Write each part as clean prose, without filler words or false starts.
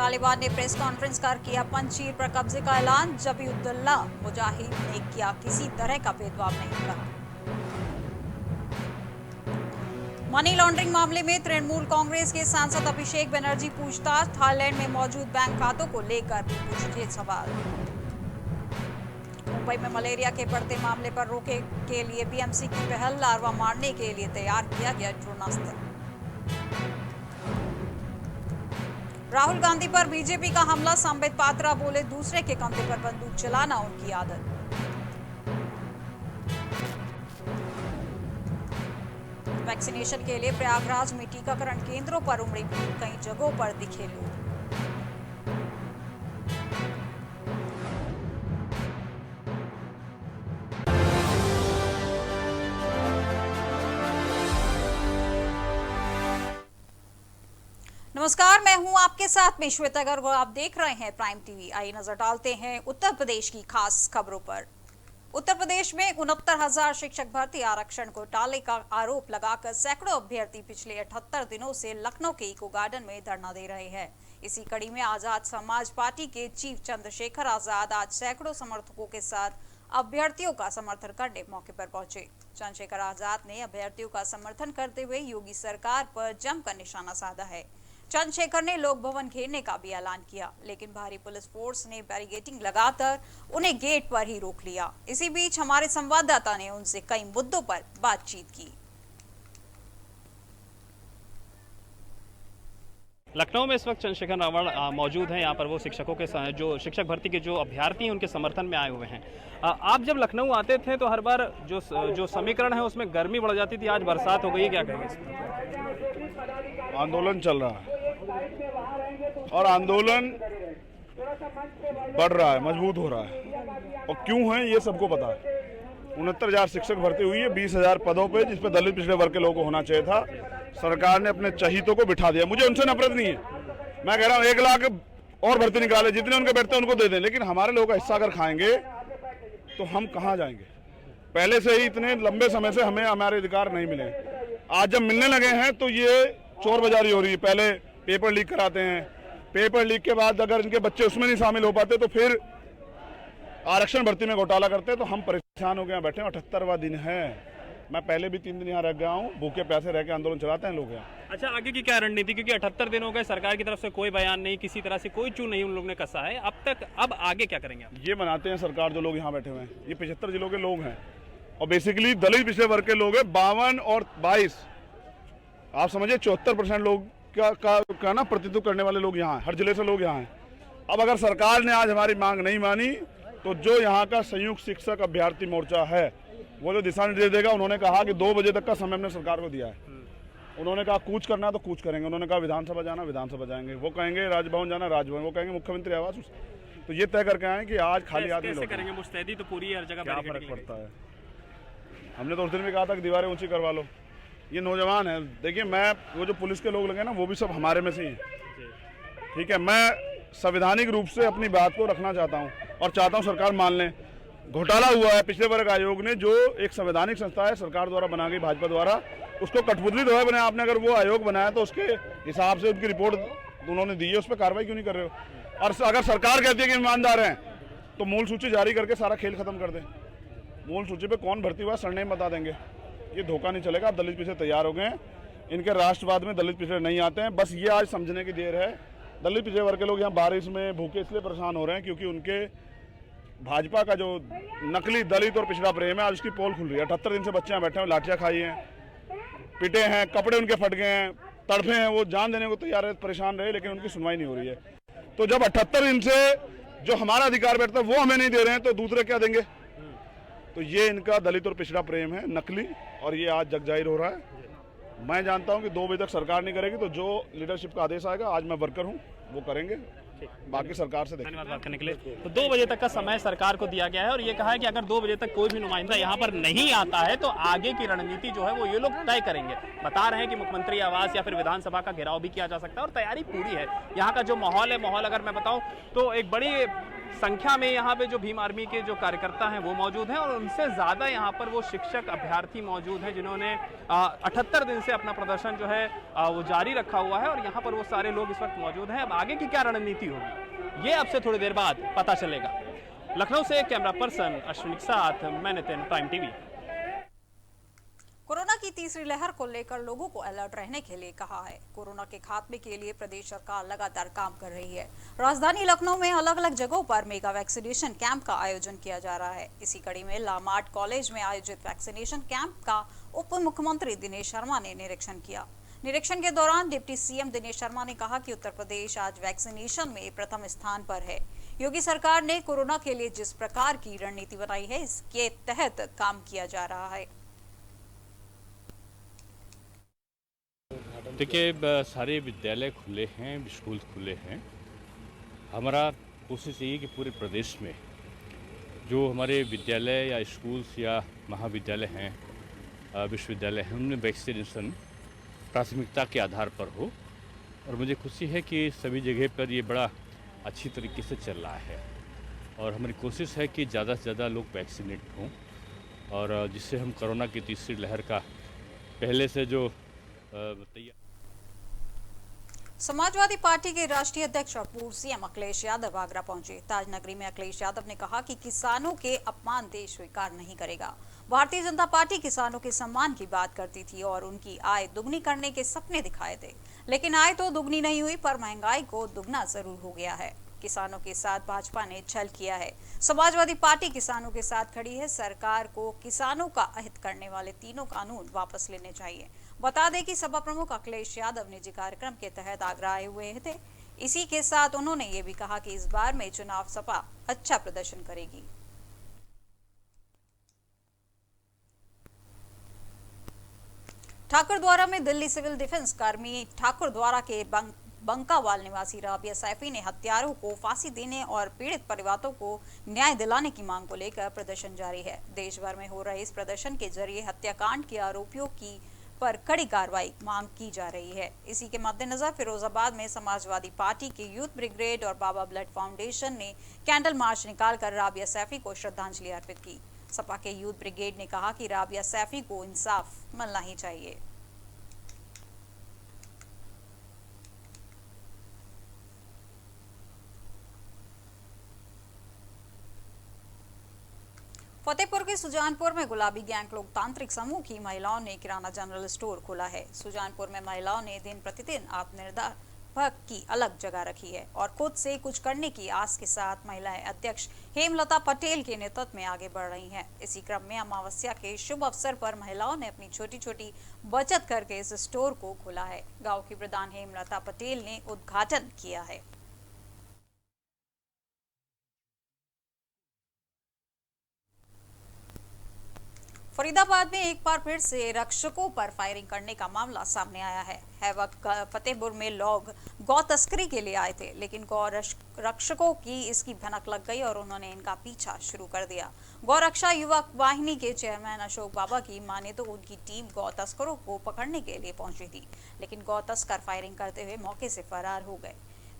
तालिबान ने press conference कर किया पंजशीर पर कब्जे का ऐलान। जबीउद्दौला मुजाहिद ने किया किसी तरह का भेदभाव नहीं कहा। मनी लॉन्ड्रिंग मामले में तृणमूल कांग्रेस के सांसद अभिषेक बनर्जी पूछताछ। थाईलैंड में मौजूद बैंक खातों को लेकर भी पूछे सवाल। मुंबई में मलेरिया के बढ़ते मामले पर रोके के लिए बीएमसी की पहल। लार्वा मारने के लिए तैयार किया गया ड्रोनास्त्र। राहुल गांधी पर बीजेपी का हमला। संबित पात्रा बोले दूसरे के कंधे पर बंदूक चलाना उनकी आदत। वैक्सीनेशन के लिए प्रयागराज में टीकाकरण केंद्रों पर उमड़ी भीड़। कई जगहों पर दिखे लोग। नमस्कार, मैं हूं आपके साथ में श्वेता गर्ग और आप देख रहे हैं प्राइम टीवी। आइए नजर डालते हैं उत्तर प्रदेश की खास खबरों पर। उत्तर प्रदेश में 69,000 शिक्षक भर्ती आरक्षण घोटाले का आरोप लगाकर सैकड़ों अभ्यर्थी पिछले 78 दिनों से लखनऊ के इको गार्डन में धरना दे रहे हैं। इसी कड़ी में आजाद समाज पार्टी के चीफ चंद्रशेखर आजाद आज सैकड़ों समर्थकों के साथ अभ्यर्थियों का समर्थन करने मौके पर पहुंचे। चंद्रशेखर आजाद ने अभ्यर्थियों का समर्थन करते हुए योगी सरकार पर जमकर निशाना साधा है। चंद्रशेखर ने लोक भवन घेरने का भी ऐलान किया, लेकिन भारी पुलिस फोर्स ने बैरिकेडिंग लगाकर उन्हें गेट पर ही रोक लिया। इसी बीच हमारे संवाददाता ने उनसे कई मुद्दों पर बातचीत की। लखनऊ में इस वक्त चंद्रशेखर रावण मौजूद हैं। यहाँ पर वो शिक्षकों के जो शिक्षक भर्ती के जो अभ्यर्थी हैं उनके समर्थन में आए हुए हैं। आप जब लखनऊ आते थे तो हर बार जो समीकरण है उसमें गर्मी बढ़ जाती थी, आज बरसात हो गई है, क्या कहेंगे इस पर? आंदोलन चल रहा है और आंदोलन बढ़ रहा है, मजबूत हो रहा है। और क्यों है ये सबको पता है। 69,000 शिक्षक भर्ती हुई है 20,000 पदों पे, जिस पे दलित पिछड़े वर्ग के लोगों को होना चाहिए था। सरकार ने अपने चहीतों को बिठा दिया। मुझे उनसे नफरत नहीं है, मैं कह रहा हूँ 1 लाख और भर्ती निकाले, जितने उनके बैठते हैं उनको दे दें, लेकिन हमारे लोगों का हिस्सा अगर खाएंगे तो हम कहाँ जाएंगे। पहले से ही इतने लंबे समय से हमें हमारे अधिकार नहीं मिले। आज जब मिलने लगे हैं तो ये चोर बाजारी हो रही है। पहले पेपर लीक कराते हैं, पेपर लीक के बाद अगर इनके बच्चे उसमें नहीं शामिल हो पाते तो फिर आरक्षण भर्ती में घोटाला करते, तो हम परेशान हो गए बैठे। 78वां दिन है, मैं पहले भी 3 दिन यहाँ रह गया हूँ, भूखे प्यासे रह के आंदोलन चलाते हैं लोग यहाँ। अच्छा, आगे की क्या रणनीति, क्योंकि 78 दिन हो गए, सरकार की तरफ से कोई बयान नहीं, किसी तरह से कोई चूल नहीं उन लोगों ने कसा है अब तक। अब आगे क्या करेंगे आप? ये बनाते हैं सरकार जो लोग यहाँ बैठे हुए हैं, ये 75 जिलों के लोग हैं और बेसिकली दलित पिछड़े वर्ग के लोग हैं। 52 और 22 आप समझिए 74% लोग का ना प्रतिनिधित्व करने वाले लोग यहाँ हैं। हर जिले से लोग यहाँ हैं। अब अगर सरकार ने आज हमारी मांग नहीं मानी तो जो यहाँ का संयुक्त शिक्षक अभ्यर्थी मोर्चा है वो जो दिशा निर्देश देगा, उन्होंने कहा कि 2 बजे तक का समय हमने सरकार को दिया है। उन्होंने कहा कूच करना है तो कूच करेंगे, उन्होंने कहा विधानसभा जाना विधानसभा जाएंगे, वो कहेंगे राजभवन जाना राजभवन, वो कहेंगे मुख्यमंत्री आवास। तो ये तय करके आए कि आज खाली आदमी लोग करेंगे। मुस्तैदी तो पूरी हर जगह, क्या फर्क पड़ता है। हमने तो उस दिन भी कहा था कि दीवारें ऊंची करवा लो। ये नौजवान है, देखिए मैं वो जो पुलिस के लोग लगे ना वो भी सब हमारे में से ही हैं, ठीक है। मैं संवैधानिक रूप से अपनी बात को रखना चाहता हूँ और चाहता हूँ सरकार मान लें। घोटाला हुआ है पिछड़े वर्ग आयोग ने, जो एक संवैधानिक संस्था है सरकार द्वारा बना गई, भाजपा द्वारा, उसको कठपुतली तो है बनाया आपने। अगर वो आयोग बनाया तो उसके हिसाब से उनकी रिपोर्ट उन्होंने दी है, उस पर कार्रवाई क्यों नहीं कर रहे हो? और अगर सरकार कहती है कि ईमानदार हैं तो मूल सूची जारी करके सारा खेल खत्म कर दें। मूल सूची पे कौन भर्ती हुआ सरनेम बता देंगे, ये धोखा नहीं चलेगा। आप दलित पिछड़े तैयार हो गए हैं, इनके राष्ट्रवाद में दलित पिछड़े नहीं आते हैं। बस ये आज समझने की देर है। दलित पिछड़े वर्ग के लोग यहाँ बारिश में भूखे इसलिए परेशान हो रहे हैं क्योंकि उनके भाजपा का जो नकली दलित और पिछड़ा प्रेम है, आज उसकी पोल खुल रही है। 78 दिन से बच्चे यहाँ बैठे हैं, लाठियाँ खाई हैं, पिटे हैं, कपड़े उनके फट गए हैं, तड़फे हैं, वो जान देने को तैयार है, परेशान रहे, लेकिन उनकी सुनवाई नहीं हो रही है। तो जब 78 दिन से जो हमारा अधिकार बैठता है वो हमें नहीं दे रहे हैं तो दूसरे क्या देंगे? तो ये इनका दलित और पिछड़ा प्रेम है नकली, और ये आज जग जाहिर हो रहा है। मैं जानता हूं कि 2 बजे तक सरकार नहीं करेगी तो जो लीडरशिप का आदेश आएगा, आज मैं वर्कर हूं, वो करेंगे, बाकी सरकार से देखेंगे। धन्यवाद बात करने के लिए। तो 2 बजे तक का समय सरकार को दिया गया है और ये कहा है कि अगर 2 बजे तक कोई भी नुमाइंदा यहाँ पर नहीं आता है तो आगे की रणनीति जो है वो ये लोग तय करेंगे। बता रहे हैं कि मुख्यमंत्री आवास या फिर विधानसभा का घेराव भी किया जा सकता है और तैयारी पूरी है। यहाँ का जो माहौल है, माहौल अगर मैं बताऊँ तो एक बड़ी संख्या में यहाँ पे जो भीम आर्मी के जो कार्यकर्ता हैं वो मौजूद हैं और उनसे ज़्यादा यहाँ पर वो शिक्षक अभ्यर्थी मौजूद हैं जिन्होंने 78 दिन से अपना प्रदर्शन जो है वो जारी रखा हुआ है और यहाँ पर वो सारे लोग इस वक्त मौजूद हैं। अब आगे की क्या रणनीति होगी ये अब से थोड़ी देर बाद पता चलेगा। लखनऊ से कैमरा पर्सन अश्विनी के साथ मैं नितिन, प्राइम टीवी। कोरोना की तीसरी लहर को लेकर लोगों को अलर्ट रहने के लिए कहा है। कोरोना के खात्मे के लिए प्रदेश सरकार लगातार काम कर रही है। राजधानी लखनऊ में अलग अलग जगहों पर मेगा वैक्सीनेशन कैंप का आयोजन किया जा रहा है। इसी कड़ी में लामार्ट कॉलेज में आयोजित वैक्सीनेशन कैंप का उप मुख्यमंत्री दिनेश शर्मा ने निरीक्षण किया। निरीक्षण के दौरान डिप्टी सीएम दिनेश शर्मा ने कहा कि उत्तर प्रदेश आज वैक्सीनेशन में प्रथम स्थान पर है। योगी सरकार ने कोरोना के लिए जिस प्रकार की रणनीति बनाई है इसके तहत काम किया जा रहा है। देखिए, सारे विद्यालय खुले हैं, स्कूल खुले हैं। हमारा कोशिश यही है कि पूरे प्रदेश में जो हमारे विद्यालय या स्कूल्स या महाविद्यालय हैं, विश्वविद्यालय हैं, उनमें वैक्सीनेशन प्राथमिकता के आधार पर हो। और मुझे खुशी है कि सभी जगह पर ये बड़ा अच्छी तरीके से चल रहा है और हमारी कोशिश है कि ज़्यादा से ज़्यादा लोग वैक्सीनेट हों और जिससे हम कोरोना की तीसरी लहर का पहले से जो तैयार। समाजवादी पार्टी के राष्ट्रीय अध्यक्ष और पूर्व सीएम अखिलेश यादव आगरा पहुंचे। ताजनगरी में अखिलेश यादव ने कहा कि किसानों के अपमान देश स्वीकार नहीं करेगा। भारतीय जनता पार्टी किसानों के सम्मान की बात करती थी और उनकी आय दुगनी करने के सपने दिखाए थे, लेकिन आय तो दुगनी नहीं हुई पर महंगाई को दुगना जरूर हो गया है। किसानों के साथ भाजपा ने छल किया है। समाजवादी पार्टी किसानों के साथ खड़ी है। सरकार को किसानों का अहित करने वाले तीनों कानून वापस लेने चाहिए। बता दें कि सपा प्रमुख अखिलेश यादव निजी कार्यक्रम के तहत आगरा आए हुए थे। इसी के साथ उन्होंने ये भी कहा कि इस बार में चुनाव सपा अच्छा प्रदर्शन करेगी। ठाकुरद्वारा में दिल्ली सिविल डिफेंस कर्मी ठाकुरद्वारा के बंकावाल निवासी राबिया सैफी ने हत्यारों को फांसी देने और पीड़ित परिवारों को न्याय दिलाने की मांग को लेकर प्रदर्शन जारी है। देश भर में हो रहे इस प्रदर्शन के जरिए हत्याकांड के आरोपियों की पर कड़ी कार्रवाई मांग की जा रही है। इसी के मद्देनजर फिरोजाबाद में समाजवादी पार्टी के यूथ ब्रिगेड और बाबा ब्लड फाउंडेशन ने कैंडल मार्च निकालकर राबिया सैफी को श्रद्धांजलि अर्पित की। सपा के यूथ ब्रिगेड ने कहा कि राबिया सैफी को इंसाफ मिलना ही चाहिए। फतेहपुर के सुजानपुर में गुलाबी गैंग लोकतांत्रिक समूह की महिलाओं ने किराना जनरल स्टोर खोला है। सुजानपुर में महिलाओं ने दिन प्रतिदिन आत्मनिर्भर की अलग जगह रखी है और खुद से कुछ करने की आस के साथ महिलाएं अध्यक्ष हेमलता पटेल के नेतृत्व में आगे बढ़ रही हैं। इसी क्रम में अमावस्या के शुभ अवसर पर महिलाओं ने अपनी छोटी छोटी बचत करके इस स्टोर को खोला है। गाँव की प्रधान हेमलता पटेल ने उद्घाटन किया है। फरीदाबाद में एक बार फिर से रक्षकों पर फायरिंग करने का मामला सामने आया है। वक्त फतेहपुर में लोग गौ तस्करी के लिए आए थे, लेकिन गौ रक्षकों की इसकी भनक लग गई और उन्होंने इनका पीछा शुरू कर दिया। गौ रक्षा युवक वाहिनी के चेयरमैन अशोक बाबा की माने तो उनकी टीम गौ तस्करों को पकड़ने के लिए पहुंची थी, लेकिन गौ तस्कर फायरिंग करते हुए मौके से फरार हो गए।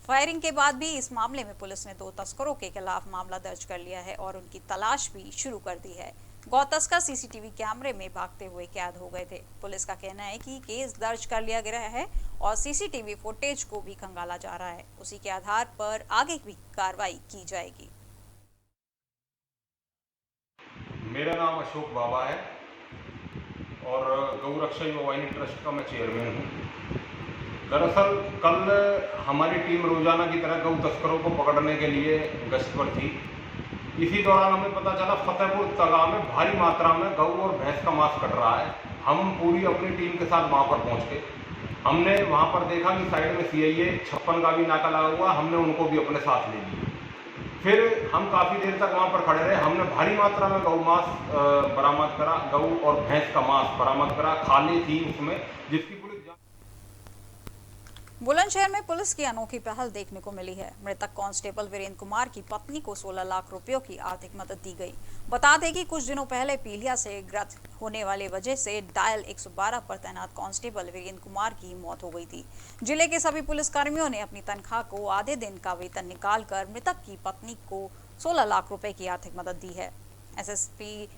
फायरिंग के बाद भी इस मामले में पुलिस ने 2 तस्करों के खिलाफ मामला दर्ज कर लिया है और उनकी तलाश भी शुरू कर दी है। गौ तस्कर सीसीटीवी कैमरे में भागते हुए कैद हो गए थे। पुलिस का कहना है कि केस दर्ज कर लिया गया है और सीसीटीवी फुटेज को भी खंगाला जा रहा है। उसी के आधार पर आगे भी कार्रवाई की जाएगी। मेरा नाम अशोक बाबा है और गौ रक्षा युवा वाहिनी ट्रस्ट का मैं चेयरमैन हूँ। दरअसल कल हमारी टीम रोजाना की तरह गौ तस्करों को पकड़ने के लिए गश्त पर थी। इसी दौरान हमें पता चला फतेहपुर तगा में भारी मात्रा में गऊ और भैंस का मांस कट रहा है। हम पूरी अपनी टीम के साथ वहां पर पहुंच गए। हमने वहां पर देखा कि साइड में सीआईए 56 का भी नाका लगा हुआ। हमने उनको भी अपने साथ ले लिया। फिर हम काफ़ी देर तक वहां पर खड़े रहे। हमने भारी मात्रा में गऊ मांस बरामद करा, गऊ और भैंस का मांस बरामद करा। खाली थी उसमें, जिसकी बुलंदशहर में पुलिस की अनोखी पहल देखने को मिली है। मृतक कांस्टेबल वीरेंद्र कुमार की पत्नी को 16 लाख रुपयों की आर्थिक मदद दी गई। बता दें कि कुछ दिनों पहले पीलिया से ग्रस्त होने वाले वजह से डायल 112 पर तैनात कांस्टेबल वीरेंद्र कुमार की मौत हो गई थी। जिले के सभी पुलिसकर्मियों ने अपनी तनख्वाह को आधे दिन का वेतन निकालकर मृतक की पत्नी को 16 लाख रुपए की आर्थिक मदद दी है। एसएसपी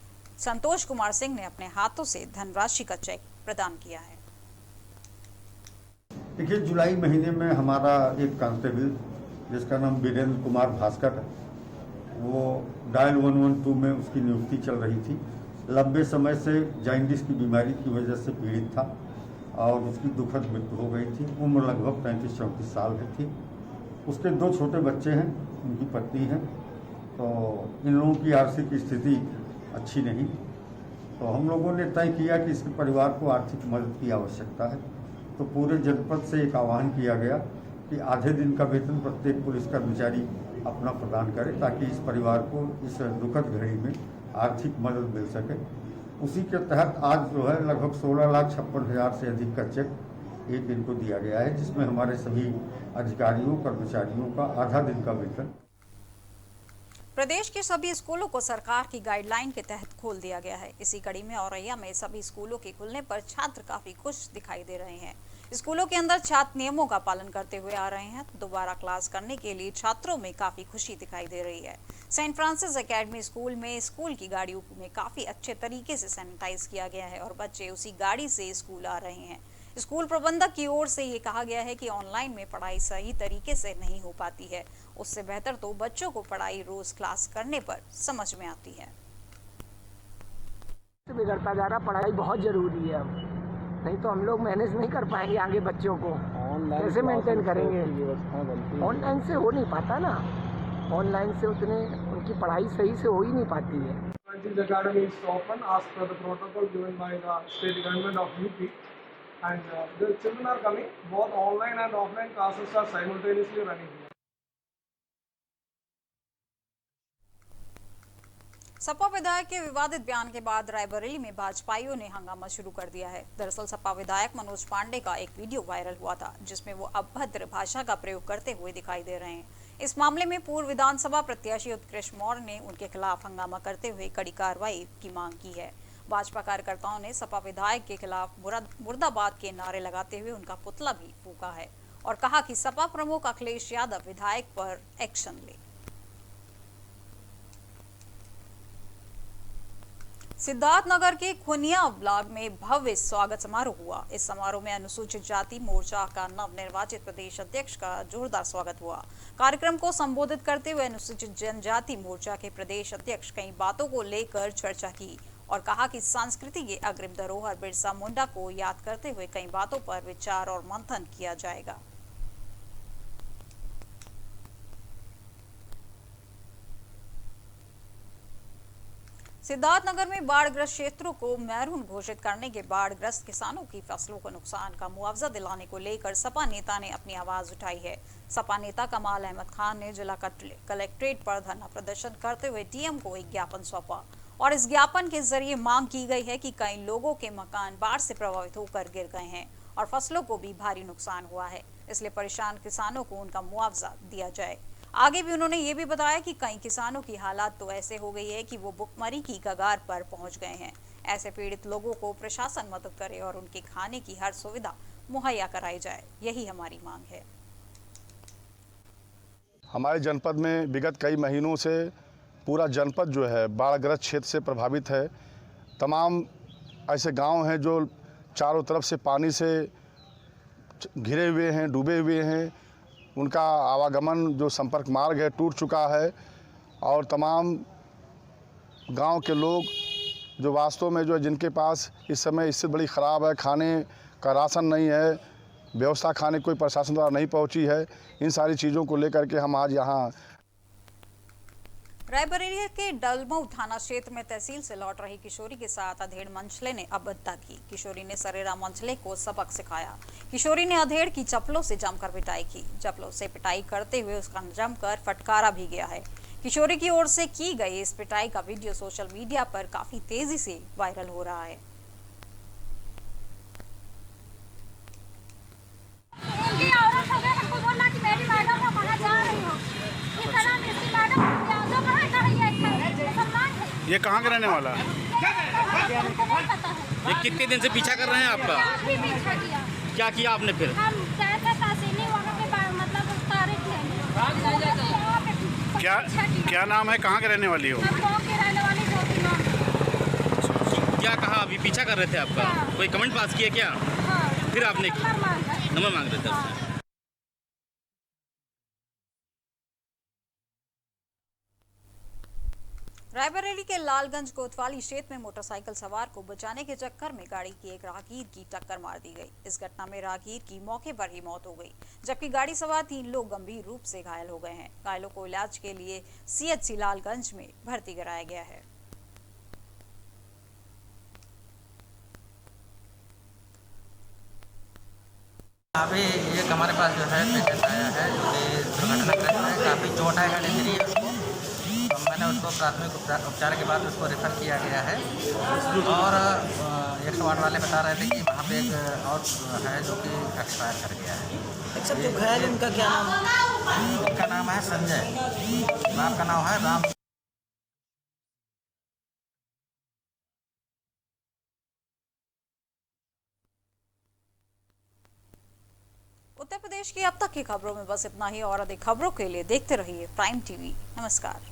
संतोष कुमार सिंह ने अपने हाथों से धनराशि का चेक प्रदान किया है। देखिए, जुलाई महीने में हमारा एक कांस्टेबल जिसका नाम वीरेंद्र कुमार भास्कर है, वो डायल 112 में उसकी नियुक्ति चल रही थी। लंबे समय से जाइंटिस की बीमारी की वजह से पीड़ित था और उसकी दुखद मृत्यु हो गई थी। उम्र लगभग 35-34 साल की थी। उसके 2 छोटे बच्चे हैं, उनकी पत्नी है। तो इन लोगों की आर्थिक स्थिति अच्छी नहीं, तो हम लोगों ने तय किया कि इसके परिवार को आर्थिक मदद की आवश्यकता है। तो पूरे जनपद से एक आह्वान किया गया कि आधे दिन का वेतन प्रत्येक पुलिस कर्मचारी अपना प्रदान करे ताकि इस परिवार को इस दुखद घड़ी में आर्थिक मदद मिल सके। उसी के तहत आज जो है लगभग 16,56,000 से अधिक का चेक एक दिन को दिया गया है, जिसमें हमारे सभी अधिकारियों कर्मचारियों का आधा दिन का वेतन। प्रदेश के सभी स्कूलों को सरकार की गाइडलाइन के तहत खोल दिया गया है। इसी कड़ी में औरैया में सभी स्कूलों के खुलने पर छात्र काफी खुश दिखाई दे रहे हैं। स्कूलों के अंदर छात्र नियमों का पालन करते हुए आ रहे हैं। दोबारा क्लास करने के लिए छात्रों में काफी खुशी दिखाई दे रही है। सेंट फ्रांसिस एकेडमी स्कूल में स्कूल की गाड़ियों में काफी अच्छे तरीके से सैनिटाइज किया गया है और बच्चे उसी गाड़ी से स्कूल आ रहे हैं। स्कूल प्रबंधक की ओर से ये कहा गया है कि ऑनलाइन में पढ़ाई सही तरीके से नहीं हो पाती है, उससे बेहतर तो बच्चों को पढ़ाई रोज क्लास करने पर समझ में आती है। बिगड़ता जा रहा, पढ़ाई बहुत जरूरी है। अब नहीं तो हम लोग मैनेज नहीं कर पाएंगे आगे बच्चों को कैसे मेंटेन करेंगे। ऑनलाइन से हो नहीं पाता ना, ऑनलाइन से उतने उनकी पढ़ाई सही से हो ही नहीं पाती है। This academy is open as per the protocol given by the state government of UP, and the children are coming. Both online and offline classes are simultaneously running here. Sapa विधायक के विवादित बयान के बाद रायबरेली में भाजपाइयों ने हंगामा शुरू कर दिया है। दरअसल सपा विधायक मनोज पांडे का एक वीडियो वायरल हुआ था जिसमें वो अभद्र भाषा का प्रयोग करते हुए दिखाई दे रहे हैं। इस मामले में पूर्व विधानसभा प्रत्याशी उत्कृष्ट मौर्य ने उनके खिलाफ हंगामा करते हुए कड़ी कार्रवाई की मांग की है। भाजपा कार्यकर्ताओं ने सपा विधायक के खिलाफ मुर्दाबाद के नारे लगाते हुए उनका पुतला भी फूंका है और कहा कि सपा प्रमुख अखिलेश यादव विधायक पर एक्शन ले। सिद्धार्थनगर के खुनिया ब्लॉक में भव्य स्वागत समारोह हुआ। इस समारोह में अनुसूचित जाति मोर्चा का नवनिर्वाचित प्रदेश अध्यक्ष का जोरदार स्वागत हुआ। कार्यक्रम को संबोधित करते हुए अनुसूचित जनजाति मोर्चा के प्रदेश अध्यक्ष कई बातों को लेकर चर्चा की और कहा कि संस्कृति के अग्रिम धरोहर बिरसा मुंडा को याद करते हुए कई बातों पर विचार और मंथन किया जाएगा। सिद्धार्थनगर में बाढ़ग्रस्त क्षेत्रों को मैरून घोषित करने के बाढ़ग्रस्त किसानों की फसलों को नुकसान का मुआवजा दिलाने को लेकर सपा नेता ने अपनी आवाज उठाई है। सपा नेता कमाल अहमद खान ने जिला कलेक्ट्रेट पर धरना प्रदर्शन करते हुए डीएम को एक ज्ञापन सौंपा और इस ज्ञापन के जरिए मांग की गई है कि कई लोगों के मकान बाढ़ से प्रभावित होकर गिर गए हैं और फसलों को भी भारी नुकसान हुआ है, इसलिए परेशान किसानों को उनका मुआवजा दिया जाए। आगे भी उन्होंने ये भी बताया कि कई किसानों की हालात तो ऐसे हो गई है कि वो भुखमरी की कगार पर पहुंच गए हैं। ऐसे पीड़ित लोगों को प्रशासन मदद करे और उनके खाने की हर सुविधा मुहैया कराई जाए, यही हमारी मांग है। हमारे जनपद में विगत कई महीनों से पूरा जनपद जो है बाढ़ग्रस्त क्षेत्र से प्रभावित है। तमाम ऐसे गांव हैं जो चारों तरफ से पानी से घिरे हुए हैं, डूबे हुए हैं। उनका आवागमन जो संपर्क मार्ग है टूट चुका है और तमाम गांव के लोग जो वास्तव में जो जिनके पास इस समय स्थिति बड़ी ख़राब है, खाने का राशन नहीं है, व्यवस्था खाने कोई प्रशासन द्वारा नहीं पहुंची है, इन सारी चीज़ों को लेकर के हम आज यहाँ रायबरेली के डलमऊ थाना क्षेत्र में तहसील से लौट रही किशोरी के साथ अधेड़ मंचले ने अभद्रता की। किशोरी ने सरेरा मंचले को सबक सिखाया। किशोरी ने अधेड़ की चप्पलों से जमकर पिटाई की। चप्पलों से पिटाई करते हुए उसका जमकर फटकारा भी गया है। किशोरी की ओर से की गई इस पिटाई का वीडियो सोशल मीडिया पर काफी तेजी से वायरल हो रहा है। ये कहाँ का रहने वाला है? ये कितने दिन से पीछा कर रहे हैं आपका? काफी पीछा किया। क्या किया आपने फिर? हम गए थे तासीनी वहाँ पे मतलब तारीख लेने। क्या नाम है, कहाँ के रहने वाली हो? हम गाँव के रहने वाली ज्योति नाम। क्या कहा? अभी पीछा कर रहे थे आपका? हाँ। कोई कमेंट पास किया क्या? हाँ। फिर आपने नंबर मांग रहे थे आपसे? रायबरेली के लालगंज कोतवाली क्षेत्र में मोटरसाइकिल सवार को बचाने के चक्कर में गाड़ी की एक राहगीर की टक्कर मार दी गई। इस घटना में राहगीर की मौके पर ही मौत हो गई, जबकि गाड़ी सवार 3 लोग गंभीर रूप से घायल हो गए हैं। घायलों को इलाज के लिए सीएचसी लालगंज में भर्ती कराया गया है। अभी एक हमारे पास जो है पेशेंट आया है जो कि दुर्घटनाग्रस्त है, काफ़ी चोट है, हेड इंजरी है उसको। तो मैंने उसको प्राथमिक उपचार के बाद उसको रेफर किया गया है और 108 वाले बता रहे थे कि वहाँ पे एक और है जो कि एक्सपायर कर गया है। अच्छा, जो घायल उनका क्या नाम? उनका नाम है संजय, बाप का नाम है राम। उत्तर प्रदेश की अब तक की खबरों में बस इतना ही और अधिक खबरों के लिए देखते रहिए प्राइम टीवी। नमस्कार।